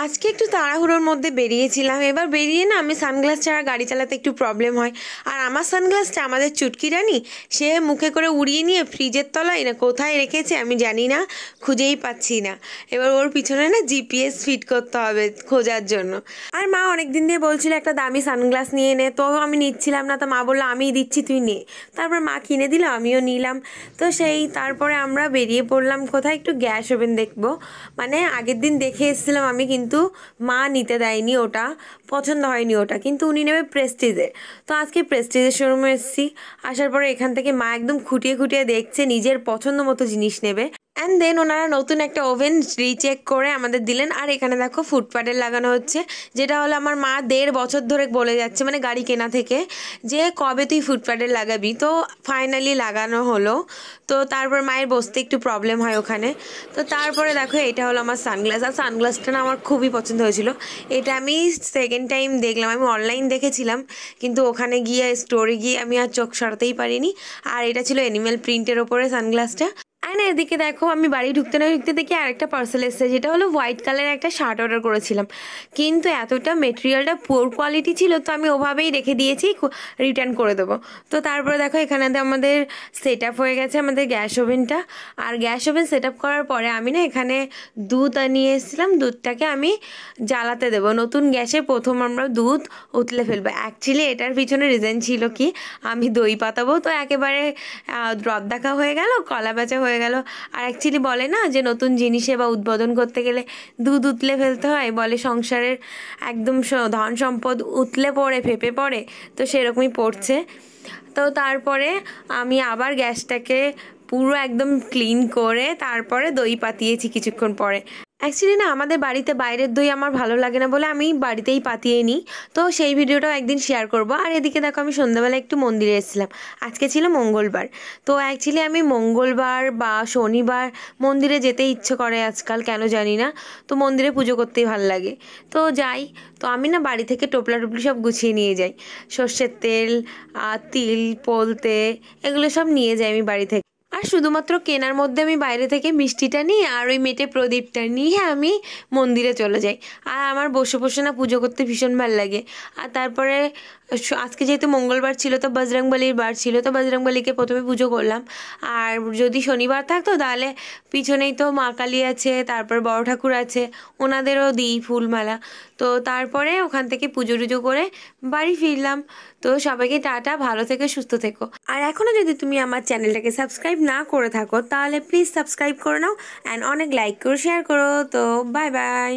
আজকে একটু তাড়াহুড়োর মধ্যে বেরিয়েছিলাম। এবার বেরিয়ে না আমি সানগ্লাস ছাড়া গাড়ি চালাতে একটু প্রবলেম হয়। আর আমার সানগ্লাসটা আমাদের চুটকি রানী সে মুখে করে উড়িয়ে নিয়ে ফ্রিজের তলায় না কোথায় রেখেছে আমি জানি না, খুঁজেই পাচ্ছি না। এবার ওর পিছনে না জিপিএস ফিট করতে হবে খোঁজার জন্য। আর মা অনেক দিন দিয়ে বলছিল একটা দামি সানগ্লাস নিয়ে নে, তো আমি নিচ্ছিলাম না। তো মা বললো আমিই দিচ্ছি তুই নে। তারপর মা কিনে দিল, আমিও নিলাম। তো তারপরে আমরা বেরিয়ে পড়লাম কোথায়, একটু গ্যাস ওভেন দেখবো। মানে আগের দিন দেখে এসেছিলাম আমি, কিন্তু মা নিতে দেয়নি, ওটা পছন্দ হয়নি ওটা, কিন্তু উনি নেবে প্রেস্টিজের। তো আজকে প্রেস্টিজের শোরুমে এসেছি। আসার পরে এখান থেকে মা একদম খুঁটিয়ে খুঁটিয়ে দেখছে, নিজের পছন্দ মতো জিনিস নেবে। অ্যান্ড দেন ওনারা নতুন একটা ওভেন রিচেক করে আমাদের দিলেন। আর এখানে দেখো ফুড প্যাডেল লাগানো হচ্ছে, যেটা হলো আমার মা 1.5 বছর ধরে বলে যাচ্ছে, মানে গাড়ি কেনা থেকে, যে কবে তুই ফুড প্যাডেল লাগাবি। তো ফাইনালি লাগানো হলো। তো তারপর মায়ের বসতে একটু প্রবলেম হয় ওখানে। তো তারপরে দেখো এটা হলো আমার সানগ্লাস। আর সানগ্লাসটা না আমার খুবই পছন্দ হয়েছিল। এটা আমি সেকেন্ড টাইম দেখলাম, আমি অনলাইন দেখেছিলাম, কিন্তু ওখানে গিয়ে স্টোরে গিয়ে আমি আর চোখ সরাতেই পারিনি। আর এটা ছিল অ্যানিমেল প্রিন্টের ওপরে সানগ্লাসটা। অ্যান্ড এদিকে দেখো আমি বাড়ি ঢুকতে না ঢুকতে দেখি আরেকটা পার্সেল এসেছে, যেটা হলো হোয়াইট কালারের একটা শার্ট অর্ডার করেছিলাম, কিন্তু এতটা মেটেরিয়ালটা পুয়ার কোয়ালিটি ছিল, তো আমি ওভাবেই রেখে দিয়েছি, রিটার্ন করে দেবো। তো তারপরে দেখো এখানে আমাদের সেট আপ হয়ে গেছে আমাদের গ্যাস ওভেনটা। আর গ্যাস ওভেন সেট আপ করার পরে আমি না এখানে দুধ নিয়ে এসেছিলাম, দুধটাকে আমি জ্বালাতে দেবো। নতুন গ্যাসে প্রথম আমরা দুধ উতলে ফেলবো। অ্যাকচুয়ালি এটার পিছনে রিজন ছিল কি, আমি দই পাতাবো, তো একেবারে রদ দেখা হয়ে গেল, কলা বেচা হয়ে গেল। আর অ্যাকচুয়ালি বলে না যে নতুন জিনিসে বা উদ্বোধন করতে গেলে দুধ উতলে ফেলতে হয়, বলে সংসারের একদম ধন সম্পদ উতলে পড়ে ফেপে পড়ে, তো সেরকমই পড়ছে। তো তারপরে আমি আবার গ্যাসটাকে পুরো একদম ক্লিন করে তারপরে দই পাতিয়েছি কিছুক্ষণ পরে। অ্যাকচুয়ালি না আমাদের বাড়িতে বাইরের দই আমার ভালো লাগে না বলে আমি বাড়িতেই পাতিয়ে নিই। তো সেই ভিডিওটাও একদিন শেয়ার করব। আর এদিকে দেখো আমি সন্ধ্যাবেলা একটু মন্দিরে এসেছিলাম, আজকে ছিল মঙ্গলবার। তো অ্যাকচুয়ালি আমি মঙ্গলবার বা শনিবার মন্দিরে যেতে ইচ্ছে করে আজকাল, কেন জানি না। তো মন্দিরে পুজো করতেই ভালো লাগে, তো যাই। তো আমি না বাড়ি থেকে টোপলা টুপলি সব গুছিয়ে নিয়ে যাই, সর্ষের তেল, তিল, পোলতে, এগুলো সব নিয়ে যাই আমি বাড়ি থেকে। আর শুধুমাত্র কেনার মধ্যে আমি বাইরে থেকে মিষ্টিটা নিই আর ওই মেটে প্রদীপটা নিয়ে আমি মন্দিরে চলে যাই। আর আমার বসে বসে না পুজো করতে ভীষণ ভালো লাগে। আর তারপরে আজকে যেহেতু মঙ্গলবার ছিল, তো বজরংবলির বার ছিল, তো বজরংবলিকে প্রথমে পুজো করলাম। আর যদি শনিবার থাকতো তাহলে পিছনেই তো মা কালী আছে, তারপর বড় ঠাকুর আছে, ওনাদেরও দিই ফুলমালা। তো তারপরে ওখান থেকে পুজো টুজো করে বাড়ি ফিরলাম। তো সবাইকে টাটা, ভালো থেকে সুস্থ থেকো। আর এখনও যদি তুমি আমার চ্যানেলটাকে সাবস্ক্রাইব না করে থাকো তাহলে প্লিজ সাবস্ক্রাইব করে নাও, অ্যান্ড অনেক লাইক করো, শেয়ার করো। তো বাই বাই।